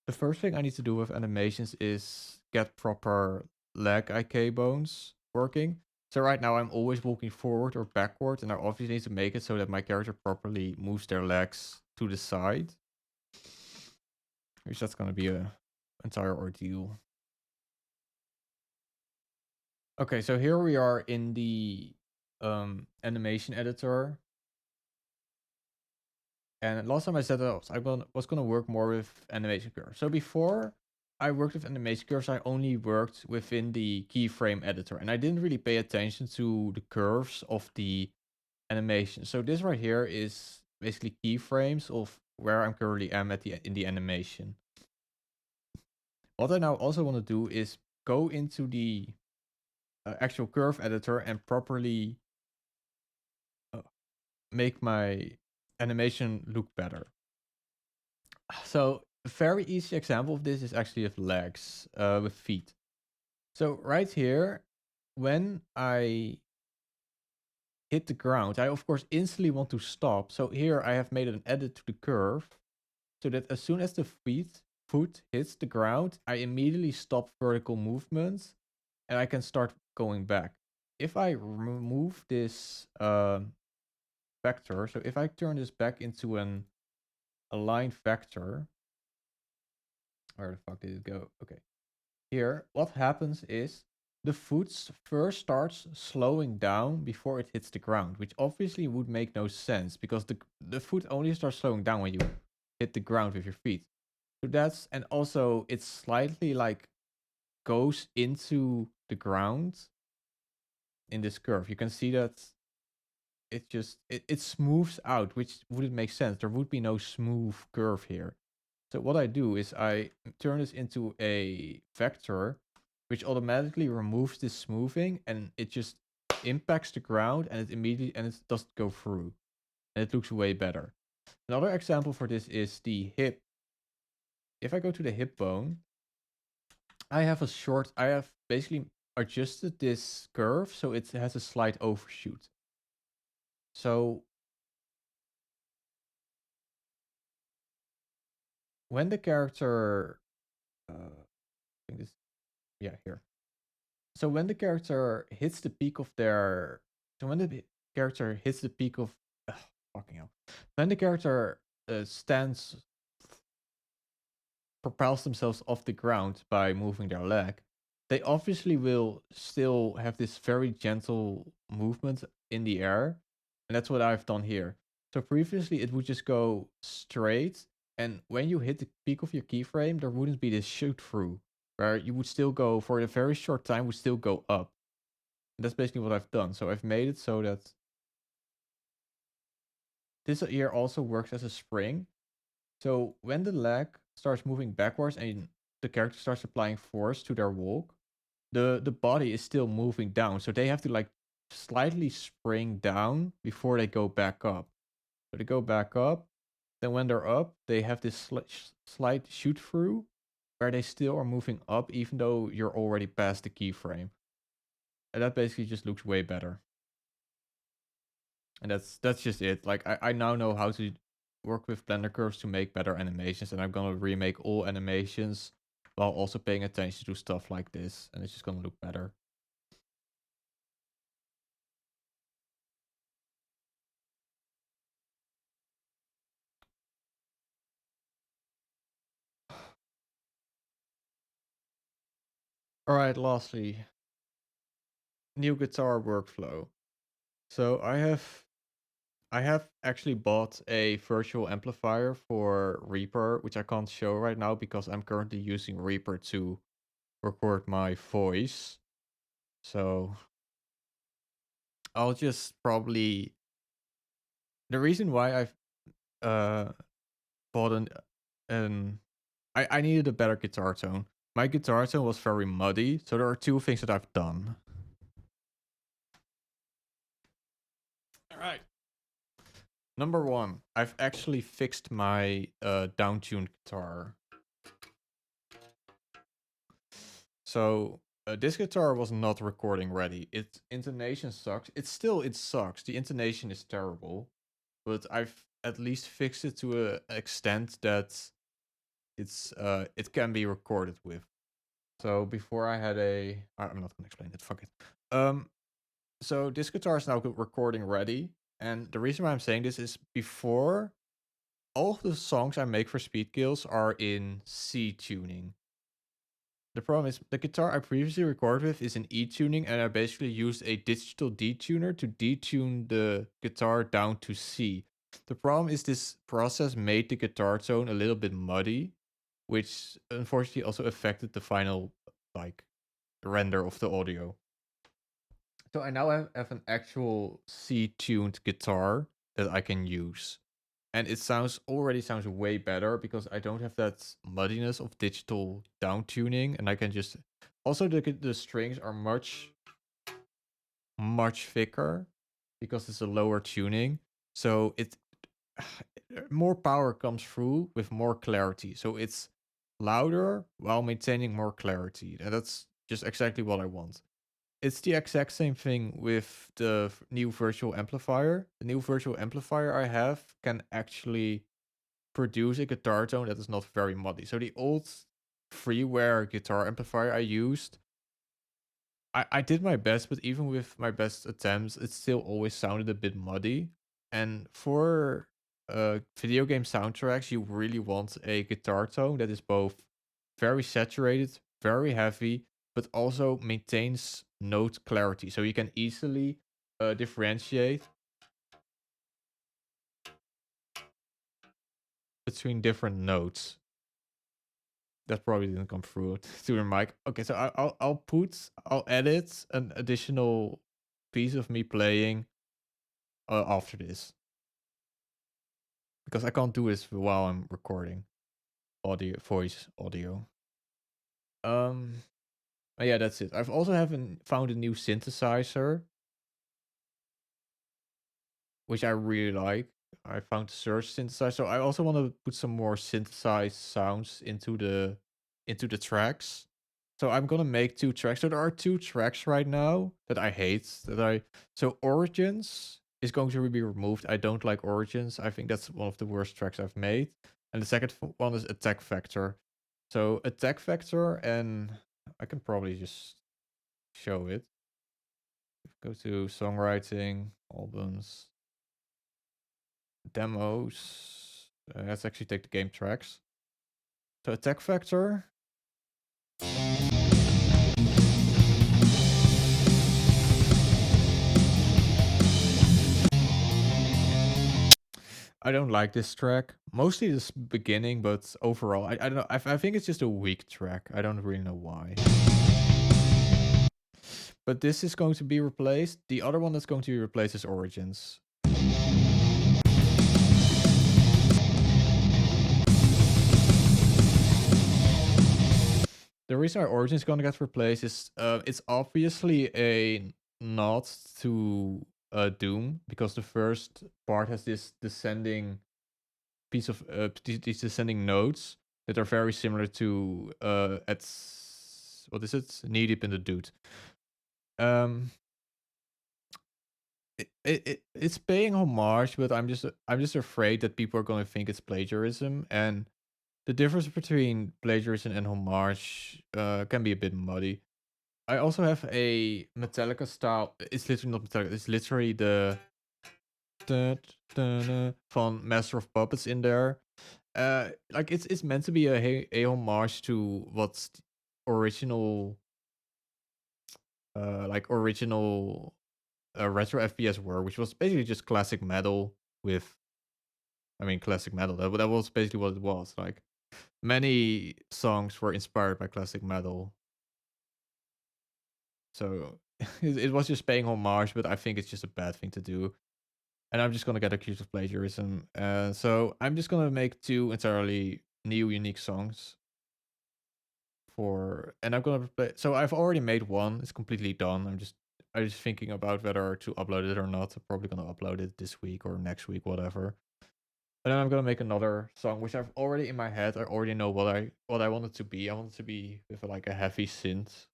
The first thing I need to do with animations is get proper leg IK bones working. So right now I'm always walking forward or backward, and I obviously need to make it so that my character properly moves their legs to the side. Which that's gonna be a entire ordeal. Okay, so here we are in the animation editor. And last time I said that I was gonna work more with animation curves. So before I worked with animation curves, I only worked within the keyframe editor, and I didn't really pay attention to the curves of the animation. So this right here is basically keyframes of where I'm currently am at in the animation. What I now also want to do is go into the actual curve editor and properly make my animation look better. So a very easy example of this is actually with legs, with feet. So right here, when I hit the ground, I of course instantly want to stop. So here I have made an edit to the curve so that as soon as the foot hits the ground, I immediately stop vertical movement and I can start going back. If I remove this vector, so if I turn this back into an aligned vector, where the fuck did it go? Okay. Here, what happens is the foot first starts slowing down before it hits the ground, which obviously would make no sense because the foot only starts slowing down when you hit the ground with your feet. So that's, and also it's slightly like goes into the ground in this curve. You can see that it smooths out, which wouldn't make sense. There would be no smooth curve here. So what I do is I turn this into a vector, which automatically removes this smoothing, and it just impacts the ground, and it doesn't go through, and it looks way better. Another example for this is the hip. If I go to the hip bone, I have basically adjusted this curve so it has a slight overshoot. So when the character, I think this, yeah, here. So when the character hits the peak of their, so when the character hits the peak of, fucking hell, when the character stands, propels themselves off the ground by moving their leg, they obviously will still have this very gentle movement in the air. And that's what I've done here. So previously it would just go straight, and when you hit the peak of your keyframe, there wouldn't be this shoot through where you would still go for a very short time, would still go up. And that's basically what I've done. So I've made it so that this here also works as a spring. So when the leg starts moving backwards and the character starts applying force to their walk, the body is still moving down. So they have to like slightly spring down before they go back up. So they go back up. Then when they're up, they have this slight shoot through where they still are moving up even though you're already past the keyframe. And that basically just looks way better. And that's just it. Like I now know how to work with Blender curves to make better animations, and I'm gonna remake all animations while also paying attention to stuff like this, and it's just gonna look better. Alright, lastly, new guitar workflow. So I have actually bought a virtual amplifier for Reaper, which I can't show right now because I'm currently using Reaper to record my voice. So I'll just probably, the reason why I've uh bought an I needed a better guitar tone. My guitar tone was very muddy, so there are two things that I've done. Alright. Number one, I've actually fixed my down-tuned guitar. So this guitar was not recording ready. Its intonation sucks. It sucks. The intonation is terrible, but I've at least fixed it to an extent that it can be recorded with. So before I had I'm not gonna explain it. Fuck it. So this guitar is now recording ready, and the reason why I'm saying this is before all of the songs I make for Speedkills are in C tuning. The problem is the guitar I previously recorded with is in E tuning, and I basically used a digital detuner to detune the guitar down to C. The problem is this process made the guitar tone a little bit muddy, which unfortunately also affected the final like render of the audio. So I now have an actual C-tuned guitar that I can use. And it already sounds way better because I don't have that muddiness of digital down tuning, and I can just also the strings are much thicker because it's a lower tuning. So it more power comes through with more clarity. So it's louder while maintaining more clarity. And that's just exactly what I want. It's the exact same thing with the new virtual amplifier. The new virtual amplifier I have can actually produce a guitar tone that is not very muddy. So the old freeware guitar amplifier I used, I did my best, but even with my best attempts, it still always sounded a bit muddy. And for video game soundtracks, you really want a guitar tone that is both very saturated, very heavy, but also maintains note clarity. So you can easily differentiate between different notes. That probably didn't come through to your mic. Okay, so I'll edit an additional piece of me playing after this because I can't do this while I'm recording voice audio. Um, yeah, that's it. I've also haven't found a new synthesizer, which I really like. I found the Surge synthesizer. So I also want to put some more synthesized sounds into the tracks. So I'm gonna make two tracks. So there are two tracks right now that I hate. So Origins is going to be removed. I don't like Origins. I think that's one of the worst tracks I've made. And the second one is Attack Vector. So Attack Vector, and I can probably just show it. Go to songwriting, albums, demos. Let's actually take the game tracks. So attack factor. I don't like this track. Mostly this beginning, but overall, I don't know. I think it's just a weak track. I don't really know why. But this is going to be replaced. The other one that's going to be replaced is Origins. The reason why Origins is going to get replaced is it's obviously a nod to Doom, because the first part has this descending piece of these descending notes that are very similar to what is it? Knee Deep in the Dude. It's paying homage, but I'm just afraid that people are going to think it's plagiarism, and the difference between plagiarism and homage can be a bit muddy. I also have a Metallica style. It's literally not Metallica. It's literally the from Master of Puppets in there. Like it's meant to be a homage to what's original, original retro FPS were, which was basically just classic metal with, I mean, classic metal. That was basically what it was. Like many songs were inspired by classic metal. So it was just paying homage, but I think it's just a bad thing to do. And I'm just gonna get accused of plagiarism. So I'm just gonna make 2 entirely new, unique songs and I'm gonna play. So I've already made one. It's completely done. I'm just thinking about whether to upload it or not. I'm probably gonna upload it this week or next week, whatever. And then I'm gonna make another song, which I've already in my head. I already know what I want it to be. I want it to be with like a heavy synth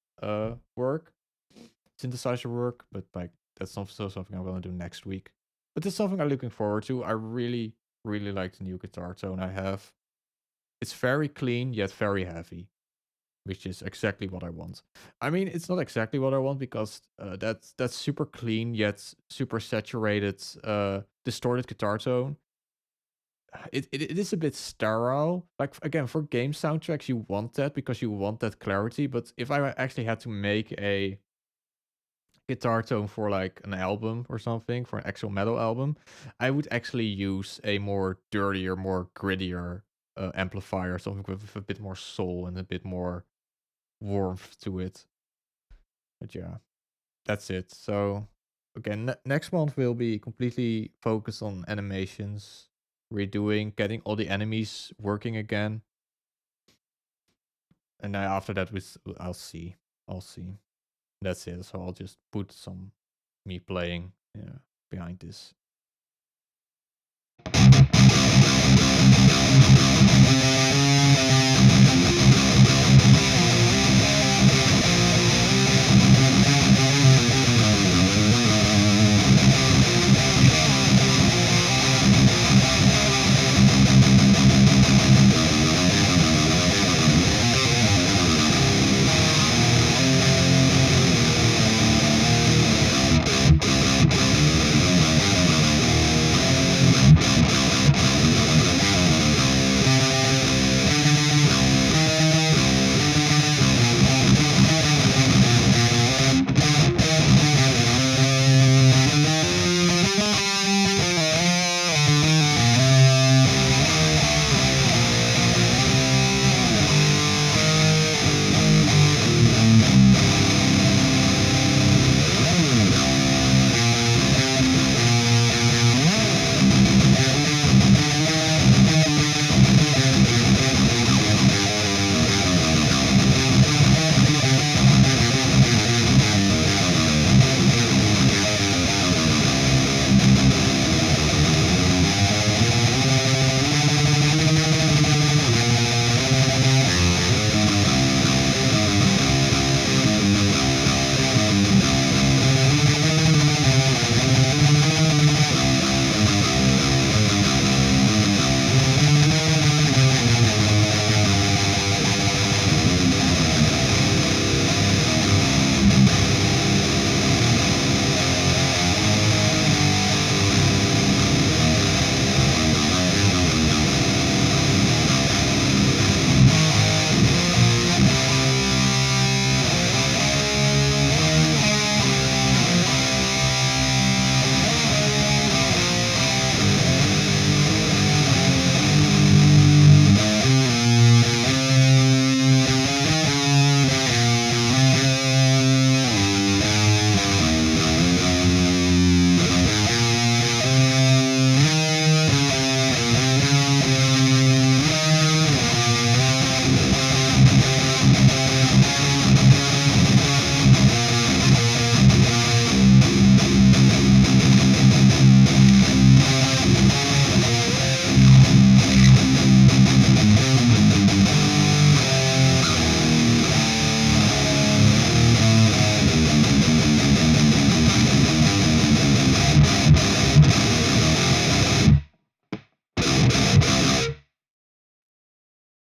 synthesizer work, but like that's not still something I'm gonna do next week. But it's something I'm looking forward to. I really, really like the new guitar tone I have. It's very clean yet very heavy, which is exactly what I want. I mean, it's not exactly what I want, because that's super clean yet super saturated, distorted guitar tone. It is a bit sterile. Like again, for game soundtracks, you want that because you want that clarity. But if I actually had to make a guitar tone for like an album or something, for an actual metal album, I would actually use a more dirtier, more grittier amplifier, something with a bit more soul and a bit more warmth to it. But yeah, that's it. So again, next month will be completely focused on animations, redoing, getting all the enemies working again, and then after that, I'll see. I'll see. That's it. So I'll just put some me playing behind this.